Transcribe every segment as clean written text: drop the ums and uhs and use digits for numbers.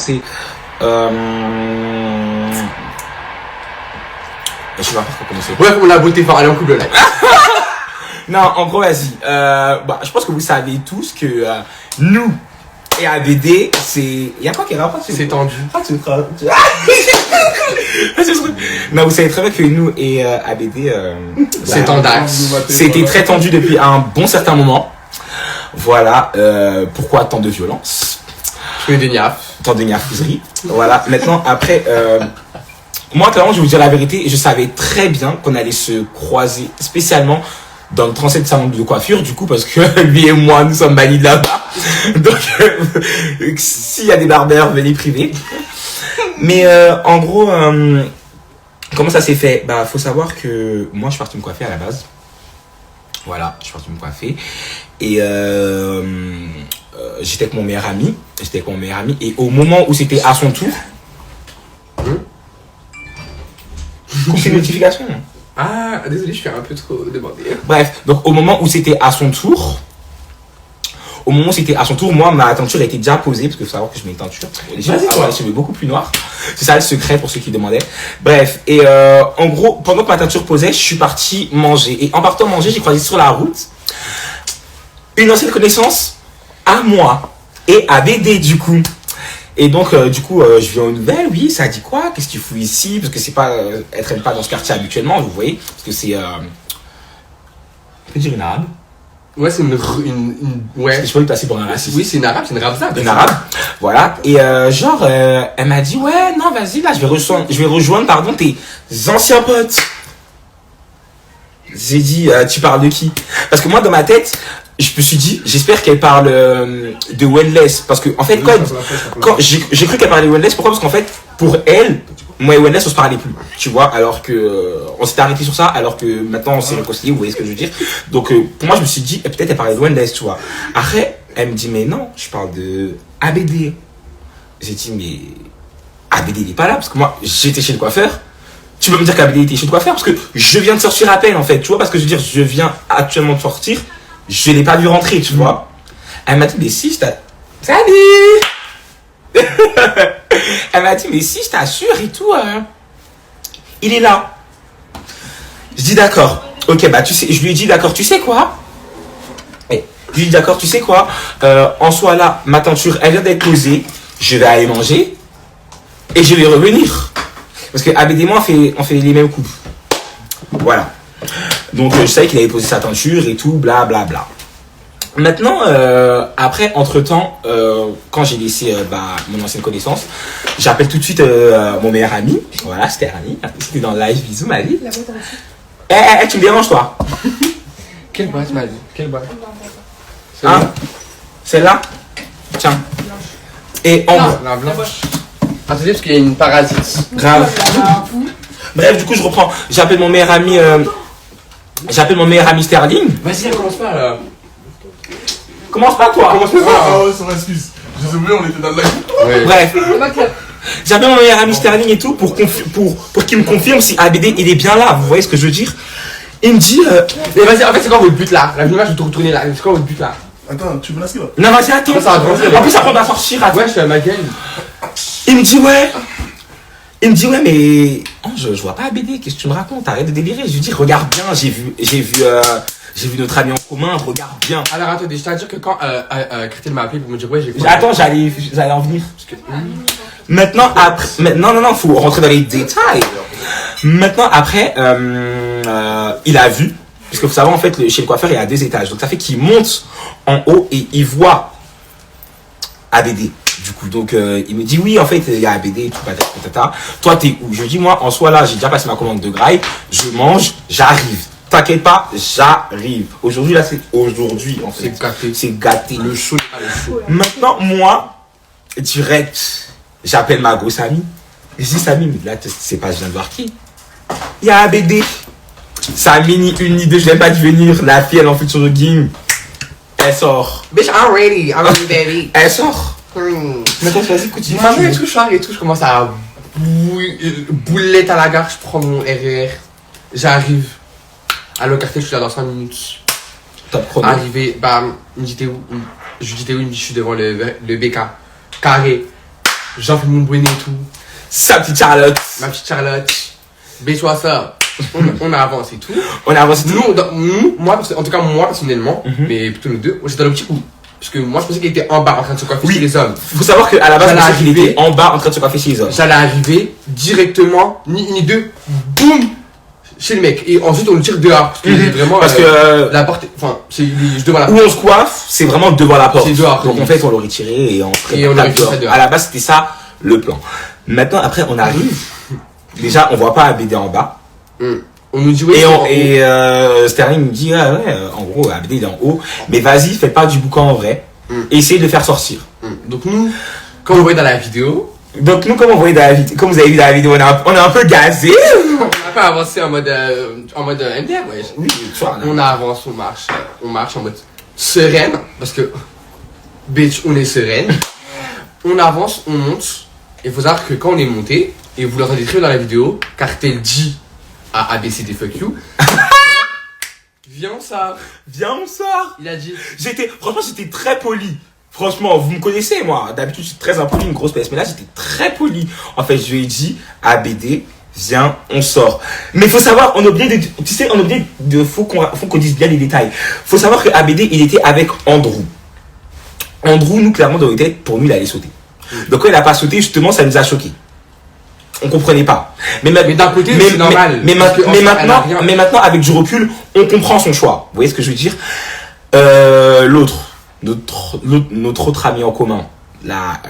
C'est je sais pas par quoi commencer. Ouais, pour la beauté, enfin, allez, on coupe le live. Non, en gros, vas-y. Je pense que vous savez tous que nous et ABD, c'est. Il y a quoi qui est rapport? C'est tendu. Non, vous savez très bien que nous et ABD, C'est tendax. c'était très tendu depuis un bon certain moment. Voilà. Pourquoi tant de violence? Je fais des niafs. Tant de niafouserie. Voilà. Maintenant, après, moi, clairement, je vais vous dire la vérité, je savais très bien qu'on allait se croiser spécialement dans le 37 salon de coiffure, du coup, parce que lui et moi, nous sommes bannis de là-bas. Donc, s'il y a des barbeurs, venez priver. Mais en gros, comment ça s'est fait? Bah, faut savoir que moi, je suis parti me coiffer à la base. Voilà, je suis parti me coiffer. Et j'étais avec mon meilleur ami. Et au moment où c'était à son tour, coupe les notifications. Ah, désolé, je suis un peu trop demandé. Bref, donc au moment où c'était à son tour, moi, ma teinture était déjà posée, parce qu'il faut savoir que je mets une teinture. Les cheveux beaucoup plus noirs. C'est ça le secret pour ceux qui demandaient. Bref, et en gros, pendant que ma teinture posait, je suis parti manger. Et en partant manger, j'ai croisé sur la route une ancienne connaissance à moi et à BD du coup. Et donc, je viens aux nouvelles, oui, ça dit quoi? Qu'est-ce que tu fous ici? Parce que c'est pas, elle traîne pas dans ce quartier habituellement, vous voyez. Parce que c'est, on peut dire une arabe. Ouais, c'est une ouais. Je peux le passer pour un raciste. Oui, c'est une arabe, c'est une rabza. Une arabe. Voilà. Et elle m'a dit, ouais, non, vas-y, là, je vais rejoindre, tes anciens potes. J'ai dit, tu parles de qui? Parce que moi, dans ma tête, je me suis dit, j'espère qu'elle parle de Wendless. Parce que, en fait, quand j'ai cru qu'elle parlait de Wendless, pourquoi? Parce qu'en fait, pour elle, moi et Wendless, on se parlait plus. Tu vois, alors que, on s'était arrêté sur ça, alors que maintenant, on s'est réconcilié, vous voyez ce que je veux dire? Donc, pour moi, je me suis dit, peut-être elle parlait de Wendless, tu vois. Après, elle me dit, mais non, je parle de ABD. J'ai dit, mais ABD, il est pas là, parce que moi, j'étais chez le coiffeur. Tu peux me dire qu'ABD était chez le coiffeur? Parce que je viens de sortir à peine, en fait. Tu vois, parce que je veux dire, je viens actuellement de sortir. Je l'ai pas vu rentrer, tu vois. Elle m'a dit, mais si, je t'assure. Salut. Elle m'a dit, mais si, je t'assure et tout. Il est là. Je dis, d'accord. Ok, bah, tu sais, je lui ai dit, d'accord, tu sais quoi? Je lui ai dit, d'accord, tu sais quoi? En soi, là, ma teinture, elle vient d'être posée. Je vais aller manger. Et je vais revenir. Parce que ABD et moi, on fait les mêmes coupes. Voilà. Donc, je savais qu'il avait posé sa teinture et tout, bla bla bla. Maintenant, après, entre-temps, quand j'ai laissé mon ancienne connaissance, j'appelle tout de suite mon meilleur ami. Voilà, c'était Rami. C'était dans le live. Bisous, ma vie. Tu me déranges, toi? Quelle boîte, ma vie? Quelle boîte? Hein? Celle-là? Tiens. Et en la blanche. Attendez, parce qu'il y a une parasite. Grave. Bref, du coup, je reprends. J'appelle mon meilleur ami Sterling. Vas-y, commence pas là. Commence pas, toi. Commence pas. Ah ouais, ça m'excuse. Je sais oublié, on était dans le live. Ouais. Bref. J'appelle mon meilleur ami Sterling et tout pour qu'il me confirme si ABD il est bien là. Vous voyez ce que je veux dire? Il me dit. Mais vas-y, en fait, c'est quoi votre but là? La image, je vais te retourner là. C'est quoi votre but là? Attends, tu menaces qui là? Non, vas-y, attends. Ça va avancer, en plus, après, on va sortir. Attends. Ouais, je suis à ma gueule. Il me dit, ouais, mais. Oh, je vois pas ABD. Qu'est-ce que tu me racontes? Arrête de délirer. Je lui dis, regarde bien. J'ai vu notre ami en commun. Regarde bien. Alors, attendez, je tiens à dire que quand Christelle m'a appelé pour me dire, ouais, j'ai fait. Attends, j'allais en venir. Parce que... Maintenant, après. Non, faut rentrer dans les détails. Maintenant, après, il a vu. Parce que vous savez, en fait, chez le coiffeur, il y a 2 étages. Donc, ça fait qu'il monte en haut et il voit ABD. Du coup, donc, il me dit, oui, en fait, il y a ABD et tout, patata. Toi, t'es où? Je dis, moi, en soi, là, j'ai déjà passé ma commande de graille. Je mange, j'arrive. T'inquiète pas, j'arrive. Aujourd'hui, là, c'est aujourd'hui, en fait. C'est gâté. C'est gâté. Le chaud. Maintenant, moi, direct, j'appelle ma grosse amie. Je dis, Samy, mais là, c'est pas, je viens de voir qui? Il y a ABD. Ça ni une ni deux, je n'aime pas de venir. La fille, elle en fait sur le game. Elle sort. Bitch, I'm ready, baby. Elle sort. Maintenant, vas-y, continue. Maman et tout, je commence à boulette à la gare, je prends mon RER. J'arrive. À le quartier, je suis là dans 5 minutes. Top chrono. Arrivé, il me dit t'es où? Je lui dis t'es où? Il me dit je suis devant le BK. Carré. J'enfile mon bonnet et tout. Sa petite Charlotte. Ma petite Charlotte. Bêche-toi ça. On avance et tout. On a avancé tout. Moi, en tout cas, moi personnellement, mais plutôt nous deux, j'étais dans le petit coup. Parce que moi, je pensais qu'il était en bas en train de se coiffer chez les hommes. Faut savoir qu'à la base, je pensais qu'il arriver- était en bas en train de se coiffer chez les hommes. J'allais arriver directement, ni deux, boum, chez le mec. Et ensuite, on le tire dehors. Parce que vraiment. Parce que la porte, enfin, c'est devant la où on se coiffe, c'est vraiment devant la porte. C'est dehors. Donc en fait, on l'aurait tiré et on Et on l'aurait fait dehors. dehors. À la base, c'était ça le plan. Maintenant, après, on arrive. Déjà, on voit pas ABD en bas. On nous dit, ouais, Et Sterling me dit, ah ouais, en gros, ABD il est en haut. Mais vas-y, fais pas du boucan en vrai. Et essayez de le faire sortir. Donc nous, comme on voyait dans la vidéo, Donc nous, comme on voyait dans la vidéo, comme vous avez vu dans la vidéo, on est un peu gazé. on n'a pas avancé en mode MDR, ouais. Oui, tu vois, On avance, on marche en mode sereine, parce que, bitch, on est sereine. On avance, on monte. Il faut savoir que quand on est monté, et vous l'entendez très bien dans la vidéo, Cartel dit à ABCD fuck you, viens, on sort. Viens, on sort. Il a dit, Franchement, j'étais très poli. Franchement, vous me connaissez, moi. D'habitude, je suis très impoli, une grosse PS. Mais là, j'étais très poli. En fait, je lui ai dit, ABD, viens, on sort. Mais il faut savoir, on a oublié faut qu'on dise bien les détails. Faut savoir que ABD, il était avec Andrew. Andrew, nous, clairement, dans nos têtes, pour nous, il allait sauter. Donc, quand il a pas sauté, justement, ça nous a choqués. On comprenait pas. Mais d'un côté, c'est normal. Mais Parce que, enfin, elle a rien. maintenant, avec du recul, on comprend son choix. Vous voyez ce que je veux dire? Notre autre ami en commun, la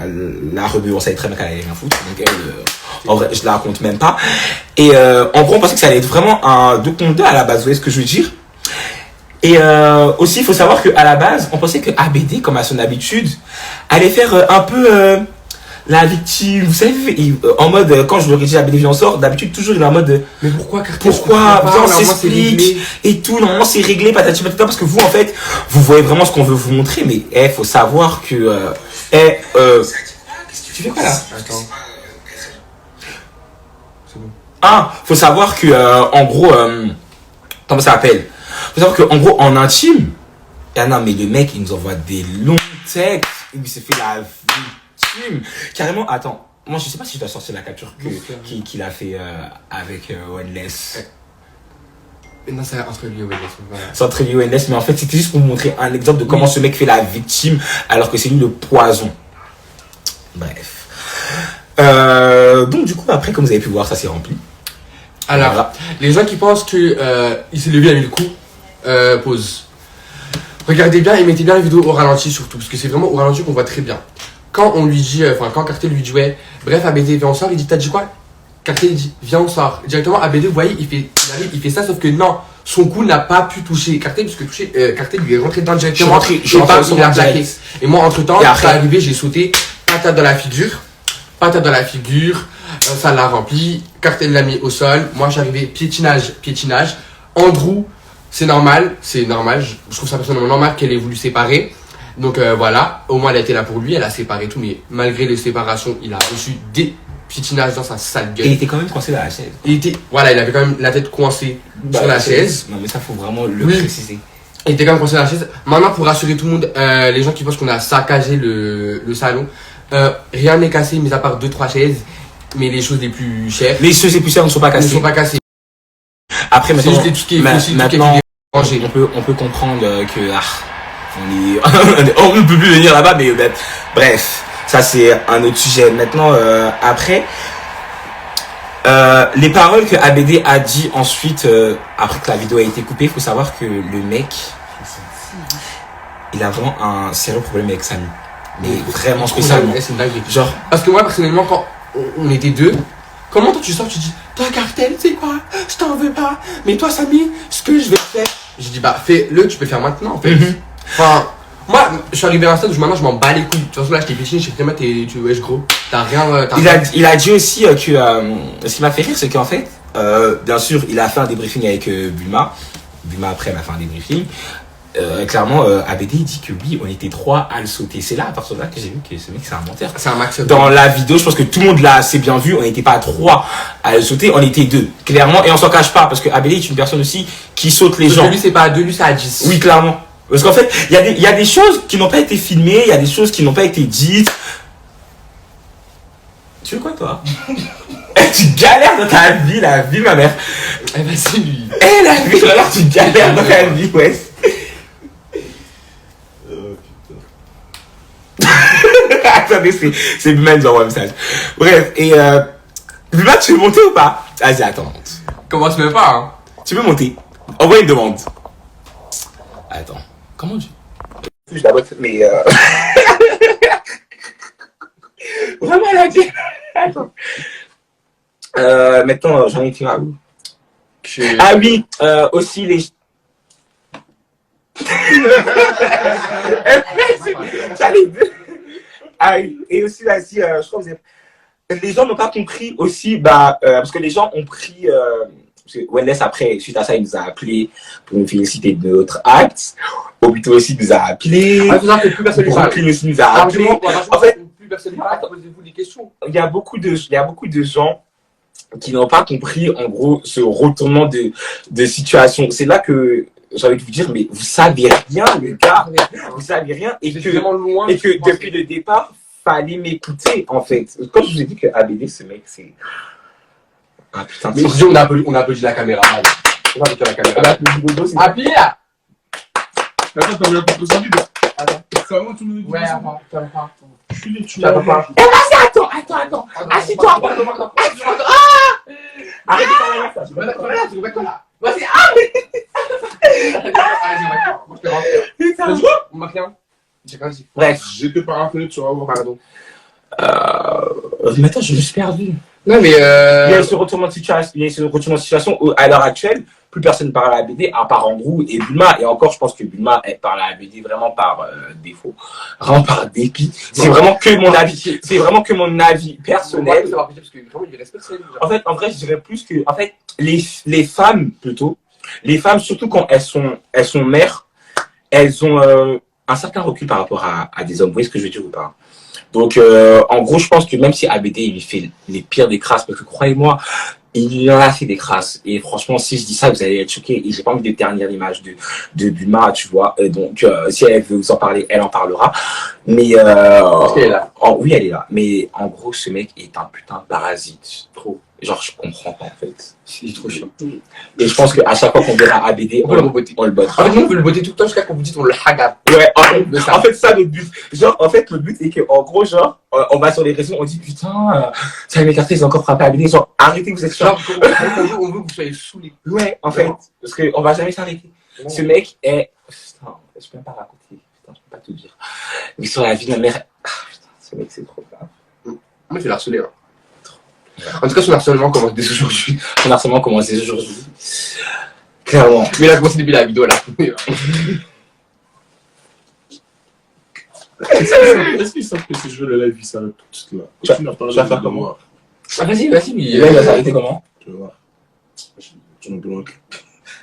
rebeu, on savait très bien qu'elle allait rien foutre. Donc elle, en vrai, je la raconte même pas. Et en gros, on pensait que ça allait être vraiment un 2 contre 2 à la base. Vous voyez ce que je veux dire? Et aussi, il faut savoir qu'à la base, on pensait que ABD, comme à son habitude, allait faire un peu la victime. Vous savez, en mode, quand je leur ai dit ABD, viens, on sort, d'habitude, toujours il est en mode, mais pourquoi Cartel? pourquoi, viens, on Normalement, c'est s'explique réglé. et tout, normalement c'est réglé, patati patata, parce que vous, en fait, vous voyez vraiment ce qu'on veut vous montrer, mais faut savoir que, tu fais quoi là? Attends. C'est bon. Faut savoir que, en gros, comment ça s'appelle? Faut savoir que, en gros, en intime, non, mais le mec, il nous envoie des longs textes, il s'est fait la victime. Carrément, attends, moi je sais pas si je dois sortir la capture qu'il a fait avec Wenless. Non, c'est entre lui et Wenless. Voilà. C'est entre lui et Wenless, mais en fait, c'était juste pour vous montrer un exemple de comment ce mec fait la victime, alors que c'est lui le poison. Bref. Donc, du coup, après, comme vous avez pu voir, ça s'est rempli. Alors, Voilà. les gens qui pensent que il s'est levé, il a mis le coup, pause. Regardez bien et mettez bien la vidéo au ralenti surtout, parce que c'est vraiment au ralenti qu'on voit très bien. Quand on lui dit, quand Cartel lui dit, ouais, bref, ABD, viens, on sort, il dit, t'as dit quoi? Cartel, il dit, viens, on sort. Directement, ABD, vous voyez, il arrive, il fait ça, sauf que non, son coup n'a pas pu toucher Cartel, puisque Cartel lui est rentré dedans directement. Je suis rentré il a plaqué. direct. Et moi, entre temps, Et je après- suis arrivé, j'ai sauté, patate dans la figure, ça l'a rempli, Cartel l'a mis au sol, moi j'arrivais, piétinage, Andrew, c'est normal, je trouve ça personnellement normal qu'elle ait voulu séparer, donc voilà, au moins elle a été là pour lui, elle a séparé tout, mais malgré les séparations, il a reçu des piétinages dans sa sale Et il gueule. était quand même coincé dans la chaise. Il avait quand même la tête coincée sur la chaise. Non, mais ça, faut vraiment le Oui. préciser. Il était quand même coincé dans la chaise. Maintenant, pour rassurer tout le monde, les gens qui pensent qu'on a saccagé le salon, rien n'est cassé, mis à part 2-3 chaises, mais les choses les plus chères Les choses les plus chères ne sont pas ne cassées. sont pas cassées. Après, C'est maintenant, juste tout ce qui est fossile, tout ce qui maintenant, est rangé. on peut comprendre que on ne peut plus venir là-bas, mais bref, ça c'est un autre sujet. Maintenant, après, les paroles que ABD a dit ensuite, après que la vidéo a été coupée, il faut savoir que le mec, il a vraiment un sérieux problème avec Samy. Mais vraiment spécialement. C'est une dinguerie. Genre, Parce que moi, personnellement, quand on était deux, comment toi tu sors, tu dis, toi Cartel, tu sais quoi, je t'en veux pas, mais toi Samy, ce que je vais faire, j'ai dit, bah fais-le, tu peux le faire maintenant en fait. Enfin, moi, je suis arrivé à un stade où maintenant je m'en bats les couilles. De toute façon, là, je t'ai piché, je sais vraiment, tu wesh gros, t'as rien. il a dit aussi que ce qui m'a fait rire, c'est qu'en fait, bien sûr, il a fait un débriefing avec Bulma. Bulma après m'a fait un débriefing. Clairement, ABD il dit que oui, on était 3 à le sauter. C'est là, à partir de là, que j'ai vu que ce mec c'est un menteur. C'est un max. Dans la vidéo, je pense que tout le monde l'a assez bien vu. On n'était pas 3 à le sauter, on était 2. Clairement, et on s'en cache pas, parce que ABD est une personne aussi qui saute les gens. Lui, c'est pas à 2, lui, c'est à 10. Oui, clairement. Parce qu'en fait, il y a des choses qui n'ont pas été filmées, il y a des choses qui n'ont pas été dites. Tu veux quoi, toi? Tu galères dans ta vie, la vie, ma mère. Eh ben, c'est lui. Eh, la vie, ma mère, tu galères dans ta vie, ouais. Attendez, c'est Buma qui envoie un message. Bref, et Buma, tu veux monter ou pas? Vas-y, attends. Commence même pas, hein. Tu veux monter? Envoie une demande. Attends. Comment tu... Je la botte, mais vraiment la vie. Attends. Maintenant, j'en ai été à où? Ah oui, aussi les... Ah oui, et aussi là, si, je crois que vous avez... Les gens n'ont pas compris aussi, parce que les gens ont pris... parce que Wellness, après, suite à ça, il nous a appelé pour nous féliciter de notre acte. Obito aussi nous a appelé. Ah, que plus personne Brooklyn aussi nous a appelé. En fait, plus personne ne parle, posez-vous des questions. Il y a beaucoup de gens qui n'ont pas compris, en gros, ce retournement de situation. C'est là que j'ai envie de vous dire, mais vous savez rien, les gars. Vous savez rien. Et que depuis le départ, fallait m'écouter, en fait. Quand je vous ai dit que ABD, ce mec, c'est... Ah putain, mais si on a applaudi la caméra. On a applaudi la caméra. Appuie là. Attends, t'as vu un peu de vide. Attends. C'est vraiment tout le monde. Ouais, attends. Tu vas pas. Eh, vas-y, attends. Assieds-toi. Arrête de parler ça. Tu vas là. Vas-y, Allez, moi je te rentre. On m'a rien. J'ai pas dit. Bref. J'étais pas rappelé, tu vas voir. Pardon. Mais attends, je me suis perdu. Non, mais Il y a ce retournement de situation où, à l'heure actuelle, plus personne parle à la BD, à part Andrew et Bulma. Et encore, je pense que Bulma, elle parle à la BD vraiment par défaut. Vraiment par dépit. C'est vraiment que mon avis. C'est vraiment que mon avis personnel. En fait, en vrai, je dirais plus que, en fait, les femmes, plutôt, les femmes, surtout quand elles sont mères, elles ont un certain recul par rapport à des hommes. Vous voyez ce que je veux dire ou pas? Donc, en gros, je pense que même si ABD, il fait les pires des crasses, parce que croyez-moi, il en a fait des crasses. Et franchement, si je dis ça, vous allez être choqués. Et j'ai pas envie de ternir l'image de Bulma, tu vois. Donc, si elle veut vous en parler, elle en parlera. Mais, est-ce qu'elle est là? Oui, elle est là. Mais, en gros, ce mec est un putain de parasite. Trop. Genre, je comprends pas, en fait. C'est trop chiant. Et je pense qu'à chaque fois qu'on verra ABD, on le botte. En fait, nous, on peut le botter tout le temps jusqu'à qu'on vous dise on le hagab. Ouais, en fait, ça, notre but. Genre, en fait, le but est qu'en gros, genre, on va sur les réseaux, on dit putain, ça va m'écarter, ils ont encore frappé ABD. Genre, arrêtez, vous êtes chiant. On veut que vous soyez saoulés. Ouais, en fait, parce qu'on va jamais s'arrêter. Ce mec est. Putain, je peux même pas raconter. Putain, je peux pas tout dire. Mais sur la vie de ma mère. Ah, putain, ce mec, c'est trop grave. Moi, je vais l'harceler. En tout cas, son harcèlement commence dès aujourd'hui. Son harcèlement commence dès aujourd'hui. Clairement. Mais là, commencé depuis la vidéo là. Est-ce qu'ils savent que si je veux le live, il s'arrête tout de suite là? Tu vas faire comment? Ah, vas-y, Là, il va s'arrêter comment? Tu vas voir. Tu m'en demandes.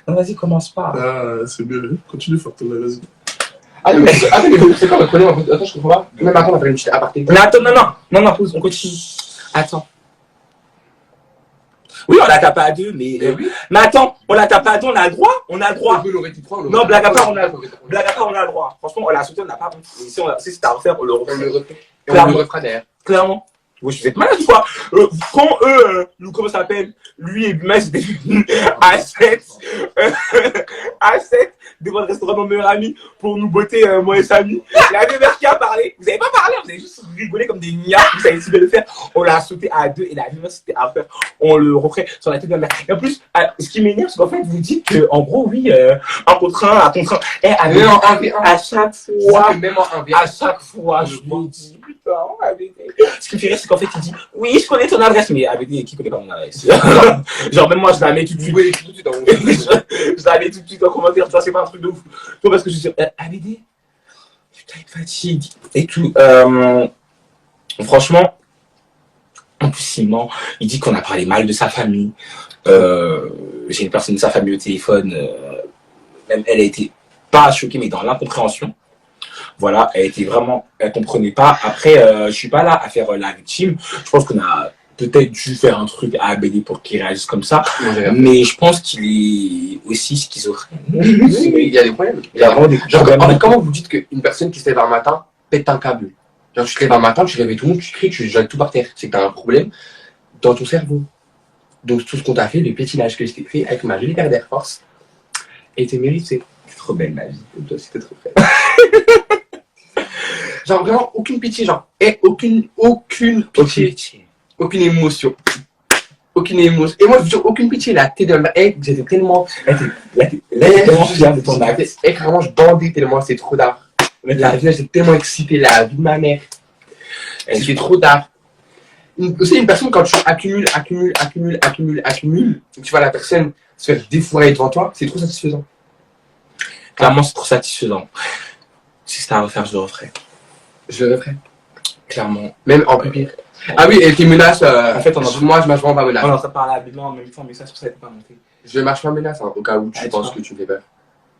Non, vas-y, commence pas. Ah, c'est mieux. Continue, faire ton live, vas-y. Ah, mais c'est quoi, attends, je comprends pas. Même après, on va faire une petite aparté. Mais attends, non, pause, on continue. Attends. Oui, on l'a tapé à deux, mais. Mais attends, on l'a tapé à deux, on a le droit? On a le droit. Non, blague à part, on a le droit. Franchement, on l'a sauté, on n'a pas honte. Si c'est à refaire, on le refait. On le refera derrière. Clairement. Oui, je vais être malade ou quoi? Quand comment ça s'appelle? Lui et Buma, c'était à 7 devant le restaurant de mon meilleur ami pour nous botter, moi et Samy. Il y a deux mecs qui a parlé. Vous avez pas parlé, vous avez juste rigolé comme des niais. Vous avez essayé de le faire. On l'a sauté à deux et la vie, c'était à faire. On le referait sur la tête de la mère. Et en plus, ce qui m'énerve, c'est qu'en fait, vous dites que, en gros, oui, un contre un, à contre un. Et à chaque fois, à chaque fois, je me dis, putain, ABD. Ce qui me fait rire, c'est qu'en fait, il dit, oui, je connais ton adresse, mais ABD, qui connaît pas mon adresse? Genre, même moi, je la mets tout de suite. Je la mets tout de suite en commentaire, tu vois, c'est pas un truc de ouf. Tu vois, parce que je dis, ABD, putain, il me fatigue. Et tout. Franchement, en plus, il ment. Il dit qu'on a parlé mal de sa famille. J'ai une personne de sa famille au téléphone. Même elle a été pas choquée, mais dans l'incompréhension. Voilà, elle comprenait pas. Après, je suis pas là à faire la victime. Je pense qu'on a peut-être dû faire un truc à ABD pour qu'il réagisse comme ça. Mais je pense qu'il est aussi schizophrène. Il y a des problèmes. Il y a vraiment des problèmes. Comment vous dites qu'une personne qui se lève un matin pète un câble? Genre, tu te lèves un matin, tu réveilles tout le monde, tu cries, tu jettes tout par terre. C'est que t'as un problème dans ton cerveau. Donc, tout ce qu'on t'a fait, le pétilage que je t'ai fait avec ma jolie paire d'Air Force, était mérité. C'est trop belle, ma vie. Toi, c'était trop fait. Genre, vraiment, aucune pitié, genre, aucune pitié. Aucune émotion. Aucune émotion. Et moi, je veux dire, aucune pitié. La tête de ma. J'étais tellement. Là, t'es tellement fier de ton acte. Carrément, je bandais tellement, c'est trop d'art. La vie, j'étais tellement excité, la vie de ma mère. C'est trop d'art. Aussi, une personne, quand tu accumules, tu vois la personne se faire défourailler devant toi, c'est trop satisfaisant. Clairement, c'est trop satisfaisant. Si c'était à refaire, je le referais. Je le referais. Clairement. Même en plus pire. Ah oui, et tes menaces, En fait, moi, je marche vraiment pas menace. On est en train de parler à Benoît en même temps, mais ça, c'est pour ça qu'elle n'est pas montée. Je marche pas menace, hein, au cas où tu Ah, penses tu que tu me fais peur.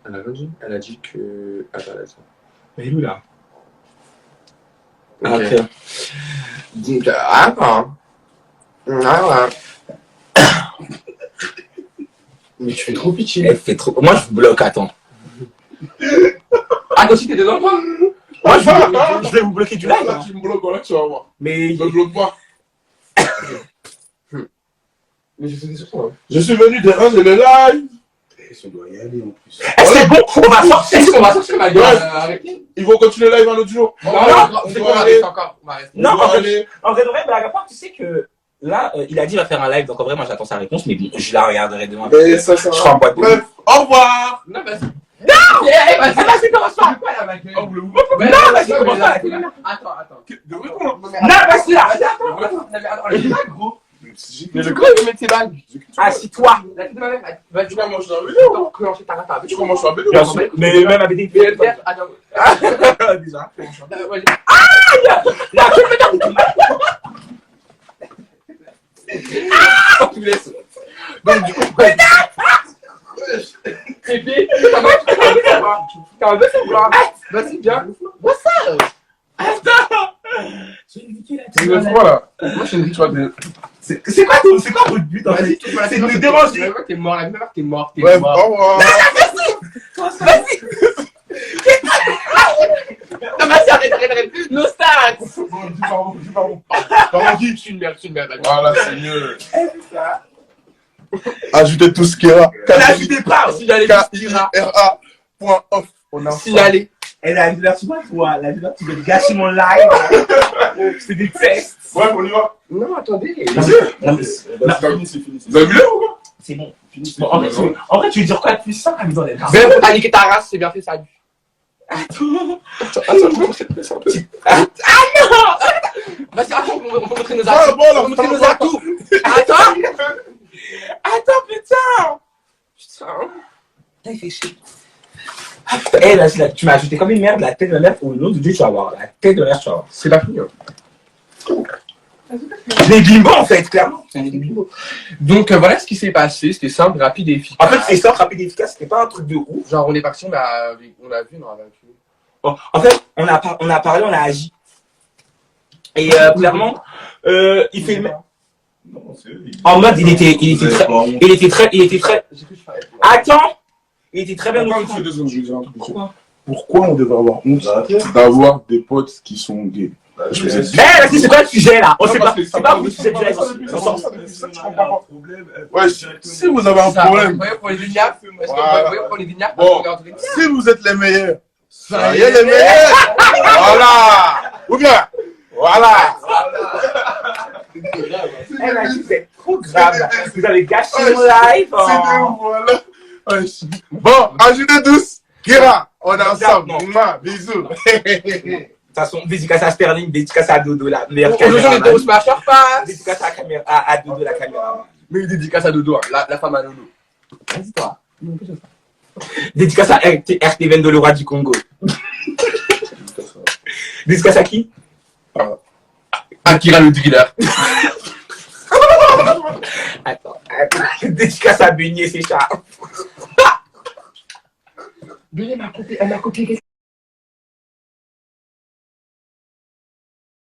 Elle a rien dit. Elle a dit que. Attends, attends. Mais il est où, là? Ok. Ok. Donc, attends. Mais tu fais trop pitié. Elle fait trop. Moi, je vous bloque, attends. Ah, toi aussi, t'es dedans, toi? Moi, je vais vous bloquer du live. Là, Hein. tu me bloques, voilà, tu vas voir. Mais. Ne me bloque pas. Mais je faisais sur toi. Hein. Je suis venu de rendre le live. On doit y aller en plus. C'est bon, on va sortir. Est-ce qu'on va sortir ma gueule? Ouais. Arrêtez. Ils vont continuer le live un autre jour. Non, on on va va aller. rester encore. On va rester. Non, On va en vrai, aller. en vrai, blague à part, tu sais que là, il a dit qu'il va faire un live, donc en vrai, moi j'attends sa réponse, mais bon, je la regarderai demain. Mais ça, Je serai en boîte de nuit. Bref, au revoir. Non, vas-y. Non! Vas-y, commence pas. Quoi là, ma gueule? Oh, voulez-vous pas Non, vas-y, commence pas. Attends. de répondre? Non, vas-y là. Attends, on est pas gros. Mais Mais le gros, il veut mettre ses bagues. Assis-toi. La tête de ma mère, vas-y, Tu vas manger dans la vidéo. non, comment tu t'arrêtes? Tu commences à bédo. Bien sûr, mais même avec des pieds. Attends. Déjà. Vas-y. Là, tu me donnes. Tu me laisses. Donc, du coup, Pépé, t'as un bœuf ou quoi? Vas-y, viens. What's up? Tu veux quoi là? Moi, je suis une rituel de. C'est quoi votre but en fait? C'est de me déranger. T'es mort, la mère, t'es mort. Ouais, au revoir. Non, vas-y, arrête. No stats. Bon, dis pardon. Pardon, dis, je suis une merde. Voilà, c'est mieux. Ajoutez tout ce qu'il y a. N'ajoutez pas. Signaler. KIRA.off. On a Signaler. Et la vidéo, tu vois, toi, la vidéo, tu veux gâcher mon live. C'est des tests. Ouais, on y va. Non, attendez. Non, mais C'est fini. Vous avez vu là ou quoi? c'est bon. Bon, en vrai, tu veux dire quoi de plus simple à dans les bras? Ben, t'as niqué ta race, c'est bien fait, salut. Attends. Vas-y, attends, on va montrer nos Ah, atouts. bon, On là, va montrer nos atouts. Attends, putain. Il fait chier. Eh, là, tu m'as ajouté comme une merde la tête de ma mère pour une autre Dieu, tu vas voir. La tête de ma mère, tu vas voir. C'est pas fini. Des bimbos en fait, clairement. Donc voilà ce qui s'est passé, c'était simple, rapide et efficace. En fait, c'est simple, rapide et efficace, c'était pas un truc de ouf. Genre on est parti, on a vu, on a vaincu. Bon, en fait, on a parlé, on a agi. Et clairement, il fait le même. En mode, il était très. Attends! Il était très bien Pourquoi occupé. je vais dire un truc. Pourquoi? Pourquoi on devrait avoir honte d'avoir des potes qui sont gays? Eh, vas-y, c'est quoi le sujet là? On sait pas. C'est pas le sujet du live. Ouais, si vous avez un problème, Vous voyez pour les vignables, Voilà. vous voyez pour les vignables, Bon. on les si vous êtes les meilleurs, Ça ça y est les meilleurs. Voilà. Ou bien, voilà. Eh, vas-y, c'est trop grave là. Vous avez gâché mon live. C'est de voilà. Ouais, bon, ajoutez douce. Kira, on est ensemble. Non. Mouah, bisous. De toute façon, dédicace à Sterling, dédicace à Dodo, la meilleure Aujourd'hui on était au caméra. Smash Pass. Dédicace à, la caméra, à Dodo, la caméra. Mais dédicace à Dodo, hein, la femme à Dodo. Vas-y, toi. Dédicace à RTVN de le roi du Congo. Dédicace à qui? Akira le driller. Attends. Dédicace à Beignet, c'est ça. Beignet m'a copié, elle m'a copié.